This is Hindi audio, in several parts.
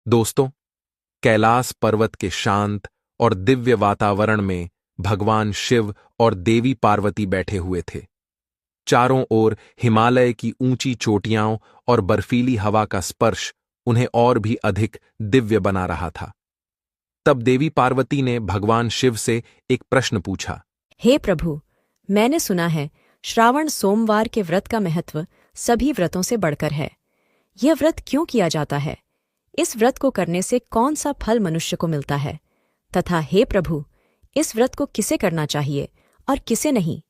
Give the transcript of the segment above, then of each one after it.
दोस्तों, कैलाश पर्वत के शांत और दिव्य वातावरण में भगवान शिव और देवी पार्वती बैठे हुए थे। चारों ओर हिमालय की ऊंची चोटियां और बर्फीली हवा का स्पर्श उन्हें और भी अधिक दिव्य बना रहा था। तब देवी पार्वती ने भगवान शिव से एक प्रश्न पूछा। हे प्रभु, मैंने सुना है श्रावण सोमवार के व्रत का महत्व सभी व्रतों से बढ़कर है। यह व्रत क्यों किया जाता है? इस व्रत को करने से कौन सा फल मनुष्य को मिलता है? तथा हे प्रभु, इस व्रत को किसे करना चाहिए और किसे नहीं?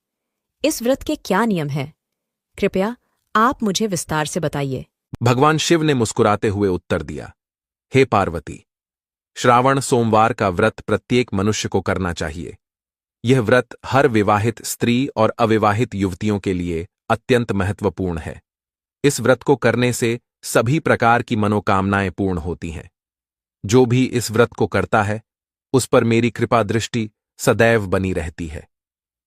इस व्रत के क्या नियम हैं? कृपया आप मुझे विस्तार से बताइए। भगवान शिव ने मुस्कुराते हुए उत्तर दिया, हे पार्वती, श्रावण सोमवार का व्रत प्रत्येक मनुष्य को करना चाहिए। यह व्रत हर विवाहित स्त्री और अविवाहित युवतियों के लिए अत्यंत महत्वपूर्ण है। इस व्रत को करने से सभी प्रकार की मनोकामनाएं पूर्ण होती हैं। जो भी इस व्रत को करता है, उस पर मेरी कृपा दृष्टि सदैव बनी रहती है।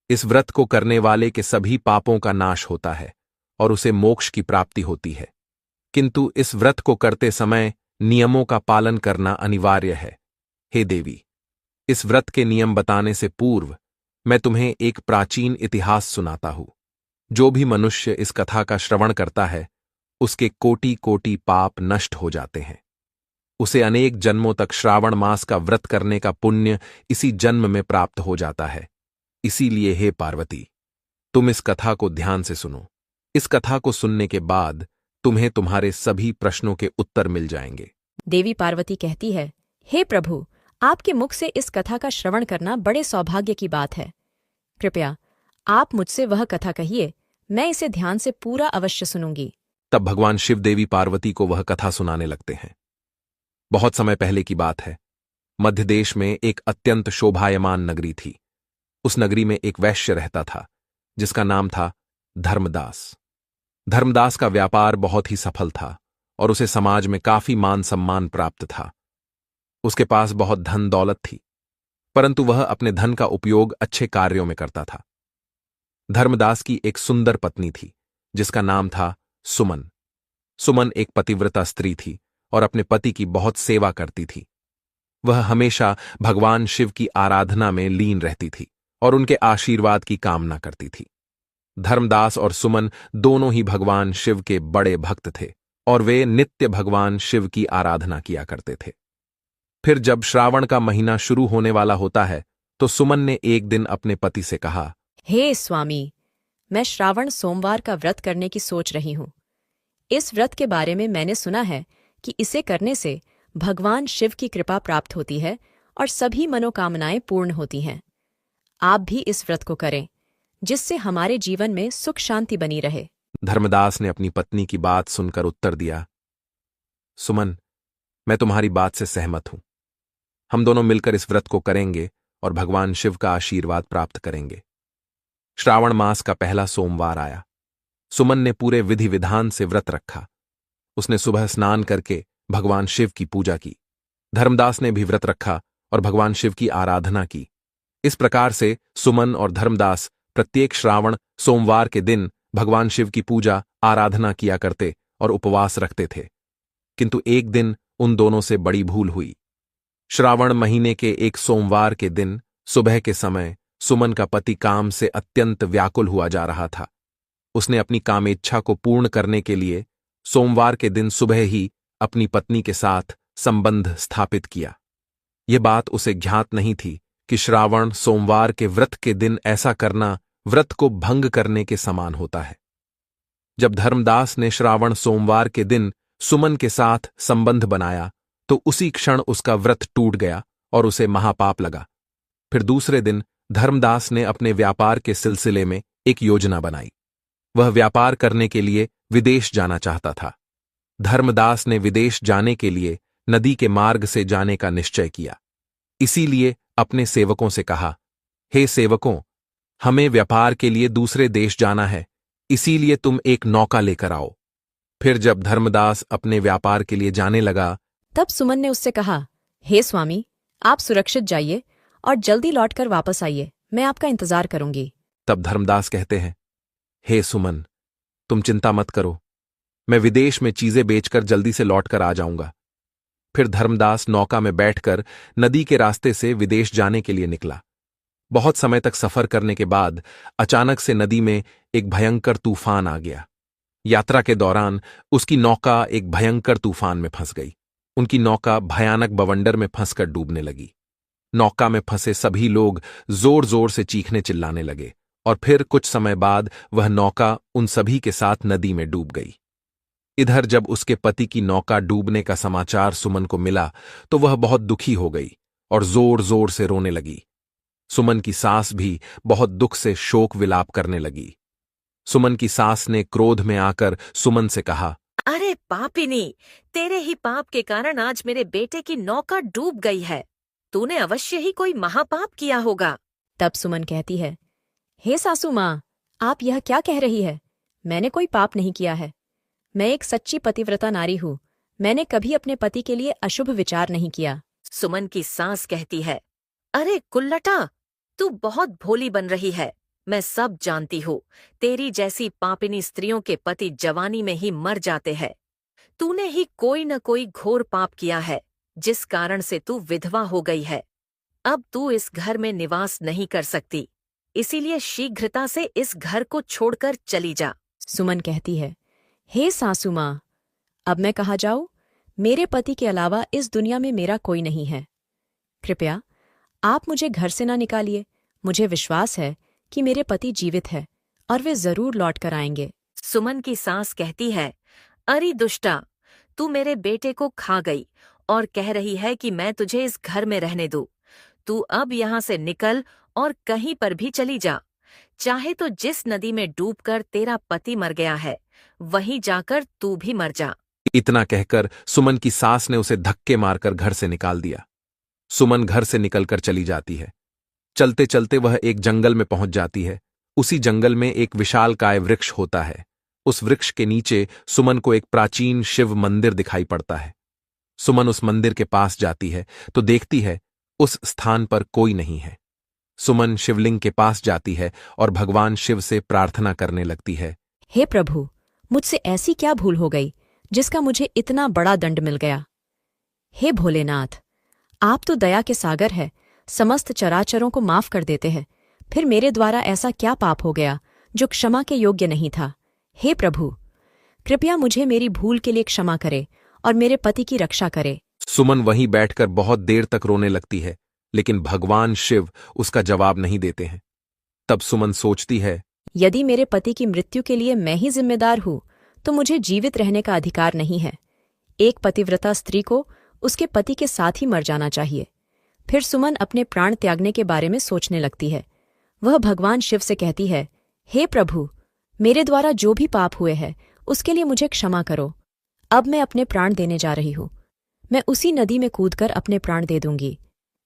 इस व्रत को करने वाले के सभी पापों का नाश होता है और उसे मोक्ष की प्राप्ति होती है। किंतु इस व्रत को करते समय नियमों का पालन करना अनिवार्य है। हे देवी, इस व्रत के नियम बताने से पूर्व मैं तुम्हें एक प्राचीन इतिहास सुनाता हूं। जो भी मनुष्य इस कथा का श्रवण करता है, उसके कोटि कोटि पाप नष्ट हो जाते हैं। उसे अनेक जन्मों तक श्रावण मास का व्रत करने का पुण्य इसी जन्म में प्राप्त हो जाता है। इसीलिए हे पार्वती, तुम इस कथा को ध्यान से सुनो। इस कथा को सुनने के बाद तुम्हें तुम्हारे सभी प्रश्नों के उत्तर मिल जाएंगे। देवी पार्वती कहती है, हे प्रभु, आपके मुख से इस कथा का श्रवण करना बड़े सौभाग्य की बात है। कृपया आप मुझसे वह कथा कहिए, मैं इसे ध्यान से पूरा अवश्य सुनूंगी। तब भगवान शिव देवी पार्वती को वह कथा सुनाने लगते हैं। बहुत समय पहले की बात है। मध्य देश में एक अत्यंत शोभायमान नगरी थी। उस नगरी में एक वैश्य रहता था, जिसका नाम था धर्मदास। धर्मदास का व्यापार बहुत ही सफल था और उसे समाज में काफी मान सम्मान प्राप्त था। उसके पास बहुत धन दौलत थी, परंतु वह अपने धन का उपयोग अच्छे कार्यों में करता था। धर्मदास की एक सुंदर पत्नी थी, जिसका नाम था सुमन। सुमन एक पतिव्रता स्त्री थी और अपने पति की बहुत सेवा करती थी। वह हमेशा भगवान शिव की आराधना में लीन रहती थी और उनके आशीर्वाद की कामना करती थी। धर्मदास और सुमन दोनों ही भगवान शिव के बड़े भक्त थे और वे नित्य भगवान शिव की आराधना किया करते थे। फिर जब श्रावण का महीना शुरू होने वाला होता है, तो सुमन ने एक दिन अपने पति से कहा, हे स्वामी, मैं श्रावण सोमवार का व्रत करने की सोच रही हूँ। इस व्रत के बारे में मैंने सुना है कि इसे करने से भगवान शिव की कृपा प्राप्त होती है और सभी मनोकामनाएं पूर्ण होती हैं। आप भी इस व्रत को करें, जिससे हमारे जीवन में सुख शांति बनी रहे। धर्मदास ने अपनी पत्नी की बात सुनकर उत्तर दिया, सुमन, मैं तुम्हारी बात से सहमत हूं। हम दोनों मिलकर इस व्रत को करेंगे और भगवान शिव का आशीर्वाद प्राप्त करेंगे। श्रावण मास का पहला सोमवार आया। सुमन ने पूरे विधि विधान से व्रत रखा। उसने सुबह स्नान करके भगवान शिव की पूजा की। धर्मदास ने भी व्रत रखा और भगवान शिव की आराधना की। इस प्रकार से सुमन और धर्मदास प्रत्येक श्रावण सोमवार के दिन भगवान शिव की पूजा आराधना किया करते और उपवास रखते थे। किंतु एक दिन उन दोनों से बड़ी भूल हुई। श्रावण महीने के एक सोमवार के दिन सुबह के समय सुमन का पति काम से अत्यंत व्याकुल हुआ जा रहा था। उसने अपनी कामेच्छा को पूर्ण करने के लिए सोमवार के दिन सुबह ही अपनी पत्नी के साथ संबंध स्थापित किया। यह बात उसे ज्ञात नहीं थी कि श्रावण सोमवार के व्रत के दिन ऐसा करना व्रत को भंग करने के समान होता है। जब धर्मदास ने श्रावण सोमवार के दिन सुमन के साथ संबंध बनाया, तो उसी क्षण उसका व्रत टूट गया और उसे महापाप लगा। फिर दूसरे दिन धर्मदास ने अपने व्यापार के सिलसिले में एक योजना बनाई। वह व्यापार करने के लिए विदेश जाना चाहता था। धर्मदास ने विदेश जाने के लिए नदी के मार्ग से जाने का निश्चय किया। इसीलिए अपने सेवकों से कहा, हे सेवकों, हमें व्यापार के लिए दूसरे देश जाना है, इसीलिए तुम एक नौका लेकर आओ। फिर जब धर्मदास अपने व्यापार के लिए जाने लगा, तब सुमन ने उससे कहा, हे स्वामी, आप सुरक्षित जाइए और जल्दी लौटकर वापस आइए। मैं आपका इंतजार करूंगी। तब धर्मदास कहते हैं, हे सुमन, तुम चिंता मत करो, मैं विदेश में चीजें बेचकर जल्दी से लौटकर आ जाऊंगा। फिर धर्मदास नौका में बैठकर नदी के रास्ते से विदेश जाने के लिए निकला। बहुत समय तक सफर करने के बाद अचानक से नदी में एक भयंकर तूफान आ गया। यात्रा के दौरान उसकी नौका एक भयंकर तूफान में फंस गई। उनकी नौका भयानक बवंडर में फंसकर डूबने लगी। नौका में फंसे सभी लोग जोर जोर से चीखने चिल्लाने लगे और फिर कुछ समय बाद वह नौका उन सभी के साथ नदी में डूब गई। इधर जब उसके पति की नौका डूबने का समाचार सुमन को मिला तो वह बहुत दुखी हो गई और जोर जोर से रोने लगी। सुमन की सास भी बहुत दुख से शोक विलाप करने लगी। सुमन की सास ने क्रोध में आकर सुमन से कहा, अरे पापिनी, तेरे ही पाप के कारण आज मेरे बेटे की नौका डूब गई है। तूने अवश्य ही कोई महापाप किया होगा। तब सुमन कहती है, हे सासू माँ, आप यह क्या कह रही है? मैंने कोई पाप नहीं किया है। मैं एक सच्ची पतिव्रता नारी हूँ। मैंने कभी अपने पति के लिए अशुभ विचार नहीं किया। सुमन की सास कहती है, अरे कुल्लटा, तू बहुत भोली बन रही है। मैं सब जानती हूँ। तेरी जैसी पापिनी स्त्रियों के पति जवानी में ही मर जाते हैं। तूने ही कोई न कोई घोर पाप किया है, जिस कारण से तू विधवा हो गई है। अब तू इस घर में निवास नहीं कर सकती, इसीलिए शीघ्रता से इस घर को छोड़कर चली जा। सुमन कहती है, हे सासू माँ, अब मैं कहाँ जाऊँ? मेरे पति के अलावा इस दुनिया में मेरा कोई नहीं है। कृपया आप मुझे घर से ना निकालिए। मुझे विश्वास है कि मेरे पति जीवित है और वे जरूर लौट कर आएंगे। सुमन की सास कहती है, अरे दुष्टा, तू मेरे बेटे को खा गई और कह रही है कि मैं तुझे इस घर में रहने दूं। तू अब यहाँ से निकल और कहीं पर भी चली जा। चाहे तो जिस नदी में डूबकर तेरा पति मर गया है, वहीं जाकर तू भी मर जा। इतना कहकर सुमन की सास ने उसे धक्के मारकर घर से निकाल दिया। सुमन घर से निकलकर चली जाती है। चलते चलते वह एक जंगल में पहुंच जाती है। उसी जंगल में एक विशालकाय वृक्ष होता है। उस वृक्ष के नीचे सुमन को एक प्राचीन शिव मंदिर दिखाई पड़ता है। सुमन उस मंदिर के पास जाती है तो देखती है उस स्थान पर कोई नहीं है। सुमन शिवलिंग के पास जाती है और भगवान शिव से प्रार्थना करने लगती है, हे प्रभु, मुझसे ऐसी क्या भूल हो गई जिसका मुझे इतना बड़ा दंड मिल गया? हे भोलेनाथ, आप तो दया के सागर है, समस्त चराचरों को माफ कर देते हैं। फिर मेरे द्वारा ऐसा क्या पाप हो गया जो क्षमा के योग्य नहीं था? हे प्रभु, कृपया मुझे मेरी भूल के लिए क्षमा करे और मेरे पति की रक्षा करे। सुमन वहीं बैठकर बहुत देर तक रोने लगती है, लेकिन भगवान शिव उसका जवाब नहीं देते हैं। तब सुमन सोचती है, यदि मेरे पति की मृत्यु के लिए मैं ही जिम्मेदार हूँ तो मुझे जीवित रहने का अधिकार नहीं है। एक पतिव्रता स्त्री को उसके पति के साथ ही मर जाना चाहिए। फिर सुमन अपने प्राण त्यागने के बारे में सोचने लगती है। वह भगवान शिव से कहती है, हे प्रभु, मेरे द्वारा जो भी पाप हुए हैं उसके लिए मुझे क्षमा करो। अब मैं अपने प्राण देने जा रही हूँ। मैं उसी नदी में कूदकर अपने प्राण दे दूंगी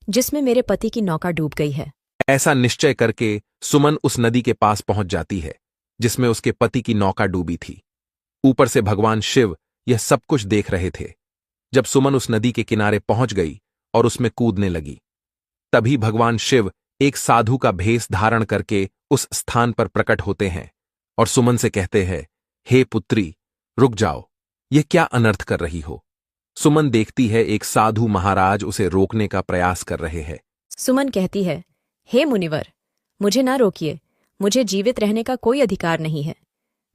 जिसमें मेरे पति की नौका डूब गई है। ऐसा निश्चय करके सुमन उस नदी के पास पहुंच जाती है जिसमें उसके पति की नौका डूबी थी। ऊपर से भगवान शिव यह सब कुछ देख रहे थे। जब सुमन उस नदी के किनारे पहुंच गई और उसमें कूदने लगी, तभी भगवान शिव एक साधु का भेष धारण करके उस स्थान पर प्रकट होते हैं और सुमन से कहते हैं, हे पुत्री, रुक जाओ, ये क्या अनर्थ कर रही हो? सुमन देखती है एक साधु महाराज उसे रोकने का प्रयास कर रहे हैं। सुमन कहती है, हे मुनिवर, मुझे ना रोकिए। मुझे जीवित रहने का कोई अधिकार नहीं है।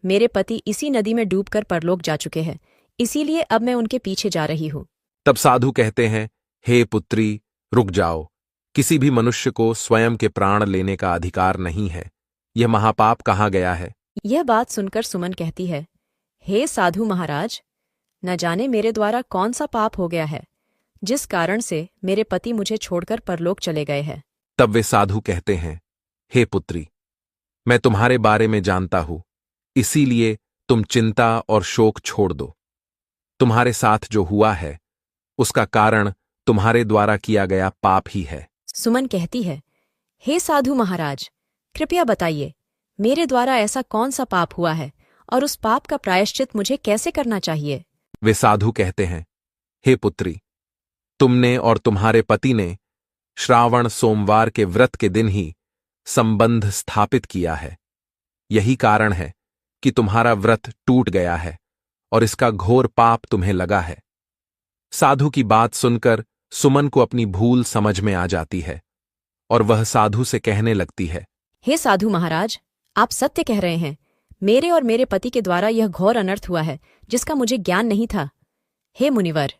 मेरे पति इसी नदी में डूबकर परलोक जा चुके हैं, इसीलिए अब मैं उनके पीछे जा रही हूँ। तब साधु कहते हैं, हे पुत्री, रुक जाओ। किसी भी मनुष्य को स्वयं के प्राण लेने का अधिकार नहीं है। यह महापाप कहाँ गया है? यह बात सुनकर सुमन कहती है, हे साधु महाराज, न जाने मेरे द्वारा कौन सा पाप हो गया है जिस कारण से मेरे पति मुझे छोड़कर परलोक चले गए हैं। तब वे साधु कहते हैं, हे पुत्री, मैं तुम्हारे बारे में जानता हूं, इसीलिए तुम चिंता और शोक छोड़ दो। तुम्हारे साथ जो हुआ है उसका कारण तुम्हारे द्वारा किया गया पाप ही है। सुमन कहती है, हे साधु महाराज, कृपया बताइए, मेरे द्वारा ऐसा कौन सा पाप हुआ है और उस पाप का प्रायश्चित मुझे कैसे करना चाहिए? वे साधु कहते हैं, हे पुत्री, तुमने और तुम्हारे पति ने श्रावण सोमवार के व्रत के दिन ही संबंध स्थापित किया है। यही कारण है कि तुम्हारा व्रत टूट गया है और इसका घोर पाप तुम्हें लगा है। साधु की बात सुनकर सुमन को अपनी भूल समझ में आ जाती है और वह साधु से कहने लगती है। हे साधु महाराज, आप सत्य कह रहे हैं। मेरे और मेरे पति के द्वारा यह घोर अनर्थ हुआ है जिसका मुझे ज्ञान नहीं था। हे मुनिवर,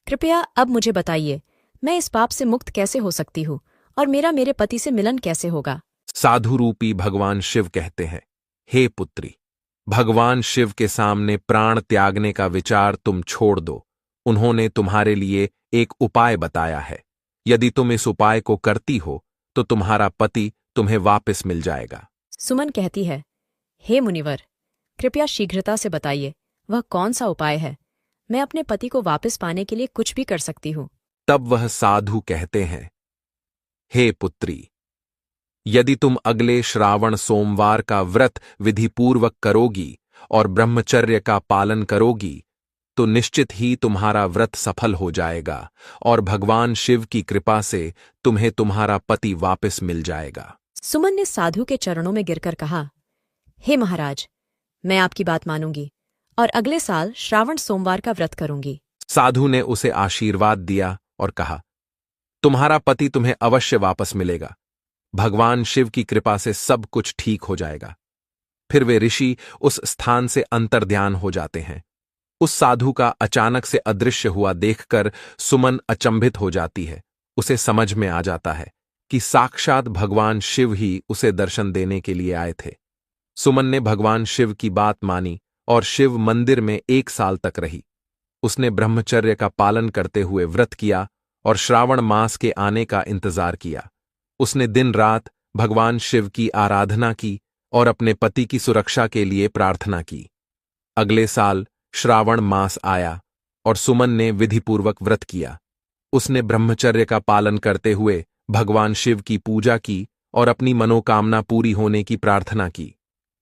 कृपया अब मुझे बताइए, मैं इस पाप से मुक्त कैसे हो सकती हूँ और मेरा मेरे पति से मिलन कैसे होगा। साधु रूपी भगवान शिव कहते हैं, हे पुत्री, भगवान शिव के सामने प्राण त्यागने का विचार तुम छोड़ दो। उन्होंने तुम्हारे लिए एक उपाय बताया है। यदि तुम इस उपाय को करती हो तो तुम्हारा पति तुम्हें वापस मिल जाएगा। सुमन कहती है, हे मुनिवर, कृपया शीघ्रता से बताइए, वह कौन सा उपाय है। मैं अपने पति को वापस पाने के लिए कुछ भी कर सकती हूँ। तब वह साधु कहते हैं, हे पुत्री, यदि तुम अगले श्रावण सोमवार का व्रत विधिपूर्वक करोगी और ब्रह्मचर्य का पालन करोगी तो निश्चित ही तुम्हारा व्रत सफल हो जाएगा और भगवान शिव की कृपा से तुम्हें तुम्हारा पति वापस मिल जाएगा। सुमन ने साधु के चरणों में गिरकर कहा, हे महाराज, मैं आपकी बात मानूंगी और अगले साल श्रावण सोमवार का व्रत करूंगी। साधु ने उसे आशीर्वाद दिया और कहा, तुम्हारा पति तुम्हें अवश्य वापस मिलेगा। भगवान शिव की कृपा से सब कुछ ठीक हो जाएगा। फिर वे ऋषि उस स्थान से अंतर्ध्यान हो जाते हैं। उस साधु का अचानक से अदृश्य हुआ देखकर सुमन अचंभित हो जाती है। उसे समझ में आ जाता है कि साक्षात भगवान शिव ही उसे दर्शन देने के लिए आए थे। सुमन ने भगवान शिव की बात मानी और शिव मंदिर में 1 साल तक रही। उसने ब्रह्मचर्य का पालन करते हुए व्रत किया और श्रावण मास के आने का इंतजार किया। उसने दिन रात भगवान शिव की आराधना की और अपने पति की सुरक्षा के लिए प्रार्थना की। अगले साल श्रावण मास आया और सुमन ने विधिपूर्वक व्रत किया। उसने ब्रह्मचर्य का पालन करते हुए भगवान शिव की पूजा की और अपनी मनोकामना पूरी होने की प्रार्थना की।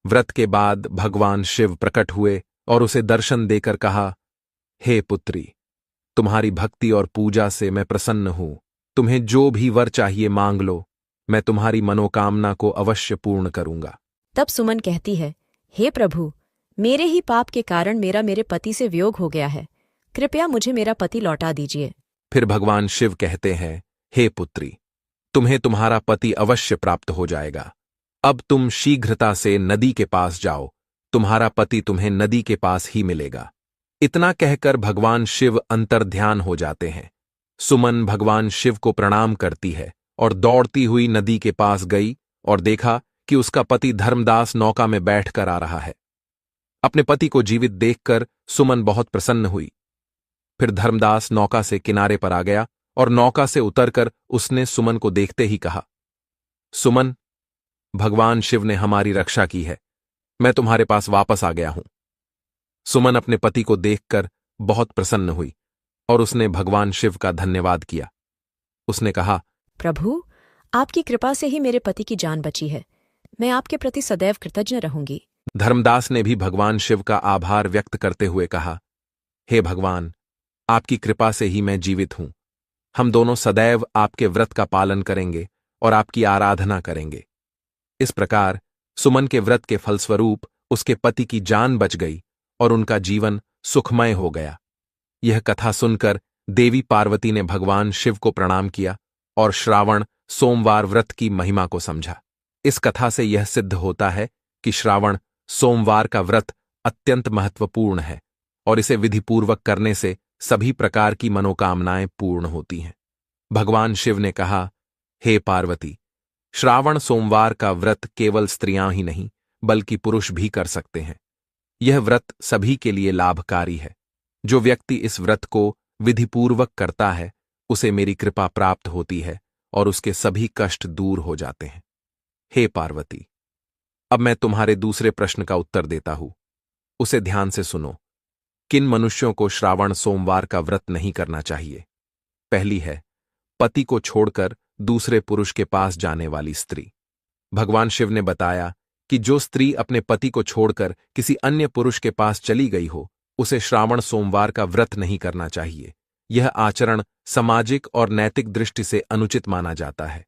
व्रत के बाद भगवान शिव प्रकट हुए और उसे दर्शन देकर कहा, हे पुत्री, तुम्हारी भक्ति और पूजा से मैं प्रसन्न हूं। तुम्हें जो भी वर चाहिए मांग लो, मैं तुम्हारी मनोकामना को अवश्य पूर्ण करूंगा। तब सुमन कहती है, हे प्रभु, मेरे ही पाप के कारण मेरे पति से वियोग हो गया है। कृपया मुझे मेरा पति लौटा दीजिए। फिर भगवान शिव कहते हैं, हे पुत्री, तुम्हें तुम्हारा पति अवश्य प्राप्त हो जाएगा। अब तुम शीघ्रता से नदी के पास जाओ, तुम्हारा पति तुम्हें नदी के पास ही मिलेगा। इतना कहकर भगवान शिव अंतर्ध्यान हो जाते हैं। सुमन भगवान शिव को प्रणाम करती है और दौड़ती हुई नदी के पास गई और देखा कि उसका पति धर्मदास नौका में बैठकर आ रहा है। अपने पति को जीवित देखकर सुमन बहुत प्रसन्न हुई। फिर धर्मदास नौका से किनारे पर आ गया और नौका से उतरकर उसने सुमन को देखते ही कहा, सुमन, भगवान शिव ने हमारी रक्षा की है। मैं तुम्हारे पास वापस आ गया हूं। सुमन अपने पति को देखकर बहुत प्रसन्न हुई और उसने भगवान शिव का धन्यवाद किया। उसने कहा, प्रभु, आपकी कृपा से ही मेरे पति की जान बची है। मैं आपके प्रति सदैव कृतज्ञ रहूंगी। धर्मदास ने भी भगवान शिव का आभार व्यक्त करते हुए कहा, हे भगवान, आपकी कृपा से ही मैं जीवित हूं। हम दोनों सदैव आपके व्रत का पालन करेंगे और आपकी आराधना करेंगे। इस प्रकार सुमन के व्रत के फलस्वरूप उसके पति की जान बच गई और उनका जीवन सुखमय हो गया। यह कथा सुनकर देवी पार्वती ने भगवान शिव को प्रणाम किया और श्रावण सोमवार व्रत की महिमा को समझा। इस कथा से यह सिद्ध होता है कि श्रावण सोमवार का व्रत अत्यंत महत्वपूर्ण है और इसे विधिपूर्वक करने से सभी प्रकार की मनोकामनाएं पूर्ण होती हैं। भगवान शिव ने कहा, हे पार्वती, श्रावण सोमवार का व्रत केवल स्त्रियां ही नहीं बल्कि पुरुष भी कर सकते हैं। यह व्रत सभी के लिए लाभकारी है। जो व्यक्ति इस व्रत को विधिपूर्वक करता है उसे मेरी कृपा प्राप्त होती है और उसके सभी कष्ट दूर हो जाते हैं। हे पार्वती, अब मैं तुम्हारे दूसरे प्रश्न का उत्तर देता हूं। उसे ध्यान से सुनो। किन मनुष्यों को श्रावण सोमवार का व्रत नहीं करना चाहिए? पहली है पति को छोड़कर दूसरे पुरुष के पास जाने वाली स्त्री। भगवान शिव ने बताया कि जो स्त्री अपने पति को छोड़कर किसी अन्य पुरुष के पास चली गई हो उसे श्रावण सोमवार का व्रत नहीं करना चाहिए। यह आचरण सामाजिक और नैतिक दृष्टि से अनुचित माना जाता है।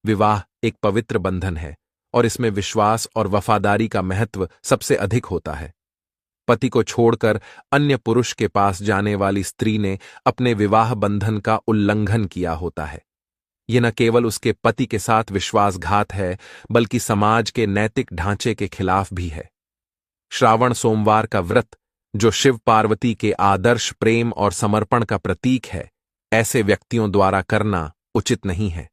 विवाह एक पवित्र बंधन है और इसमें विश्वास और वफादारी का महत्व सबसे अधिक होता है। पति को छोड़कर अन्य पुरुष के पास जाने वाली स्त्री ने अपने विवाह बंधन का उल्लंघन किया होता है। यह न केवल उसके पति के साथ विश्वासघात है, बल्कि समाज के नैतिक ढांचे के खिलाफ भी है। श्रावण सोमवार का व्रत, जो शिव पार्वती के आदर्श प्रेम और समर्पण का प्रतीक है, ऐसे व्यक्तियों द्वारा करना उचित नहीं है।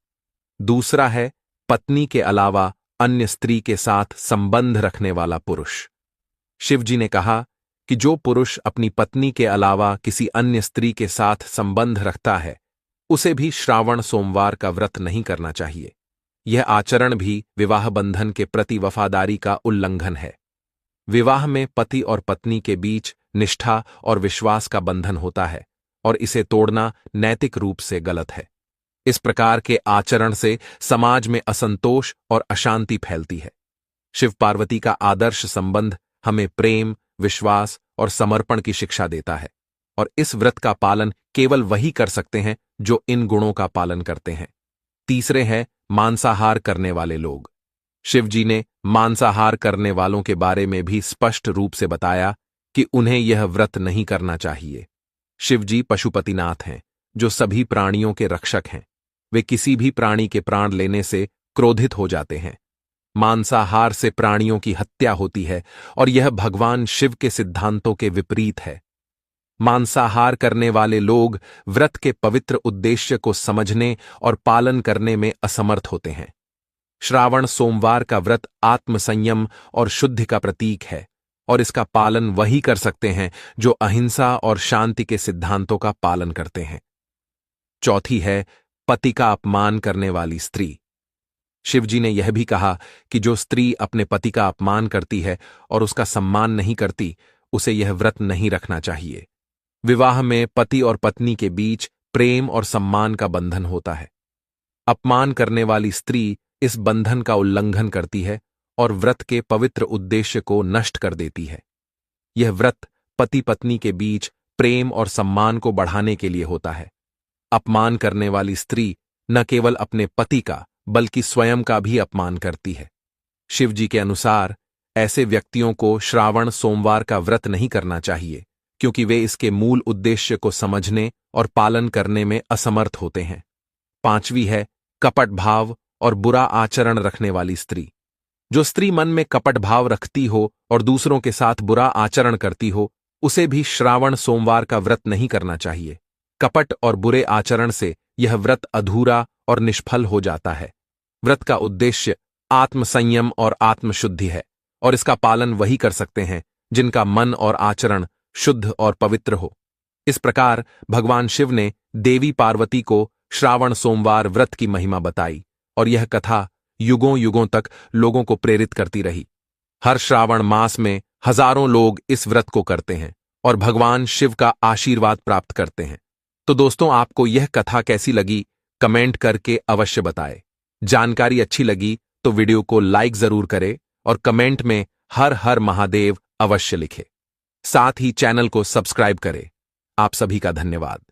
दूसरा है पत्नी के अलावा अन्य स्त्री के साथ संबंध रखने वाला पुरुष। शिवजी ने कहा कि जो पुरुष अपनी पत्नी के अलावा किसी अन्य स्त्री के साथ संबंध रखता है, उसे भी श्रावण सोमवार का व्रत नहीं करना चाहिए। यह आचरण भी विवाह बंधन के प्रति वफादारी का उल्लंघन है। विवाह में पति और पत्नी के बीच निष्ठा और विश्वास का बंधन होता है, और इसे तोड़ना नैतिक रूप से गलत है। इस प्रकार के आचरण से समाज में असंतोष और अशांति फैलती है। शिव पार्वती का आदर्श संबंध हमें प्रेम, विश्वास और समर्पण की शिक्षा देता है, और इस व्रत का पालन केवल वही कर सकते हैं जो इन गुणों का पालन करते हैं। तीसरे हैं मांसाहार करने वाले लोग। शिवजी ने मांसाहार करने वालों के बारे में भी स्पष्ट रूप से बताया कि उन्हें यह व्रत नहीं करना चाहिए। शिवजी पशुपतिनाथ हैं, जो सभी प्राणियों के रक्षक हैं। वे किसी भी प्राणी के प्राण लेने से क्रोधित हो जाते हैं। मांसाहार से प्राणियों की हत्या होती है, और यह भगवान शिव के सिद्धांतों के विपरीत है। मांसाहार करने वाले लोग व्रत के पवित्र उद्देश्य को समझने और पालन करने में असमर्थ होते हैं। श्रावण सोमवार का व्रत आत्मसंयम और शुद्धि का प्रतीक है, और इसका पालन वही कर सकते हैं जो अहिंसा और शांति के सिद्धांतों का पालन करते हैं। चौथी है पति का अपमान करने वाली स्त्री। शिवजी ने यह भी कहा कि जो स्त्री अपने पति का अपमान करती है और उसका सम्मान नहीं करती, उसे यह व्रत नहीं रखना चाहिए। विवाह में पति और पत्नी के बीच प्रेम और सम्मान का बंधन होता है। अपमान करने वाली स्त्री इस बंधन का उल्लंघन करती है और व्रत के पवित्र उद्देश्य को नष्ट कर देती है। यह व्रत पति पत्नी के बीच प्रेम और सम्मान को बढ़ाने के लिए होता है। अपमान करने वाली स्त्री न केवल अपने पति का, बल्कि स्वयं का भी अपमान करती है। शिवजी के अनुसार ऐसे व्यक्तियों को श्रावण सोमवार का व्रत नहीं करना चाहिए, क्योंकि वे इसके मूल उद्देश्य को समझने और पालन करने में असमर्थ होते हैं। पांचवी है कपट भाव और बुरा आचरण रखने वाली स्त्री। जो स्त्री मन में कपट भाव रखती हो और दूसरों के साथ बुरा आचरण करती हो, उसे भी श्रावण सोमवार का व्रत नहीं करना चाहिए। कपट और बुरे आचरण से यह व्रत अधूरा और निष्फल हो जाता है। व्रत का उद्देश्य आत्मसंयम और आत्मशुद्धि है, और इसका पालन वही कर सकते हैं जिनका मन और आचरण शुद्ध और पवित्र हो। इस प्रकार भगवान शिव ने देवी पार्वती को श्रावण सोमवार व्रत की महिमा बताई, और यह कथा युगों युगों तक लोगों को प्रेरित करती रही। हर श्रावण मास में हजारों लोग इस व्रत को करते हैं और भगवान शिव का आशीर्वाद प्राप्त करते हैं। तो दोस्तों, आपको यह कथा कैसी लगी, कमेंट करके अवश्य बताएं। जानकारी अच्छी लगी तो वीडियो को लाइक जरूर करें और कमेंट में हर हर महादेव अवश्य लिखें। साथ ही चैनल को सब्सक्राइब करें। आप सभी का धन्यवाद।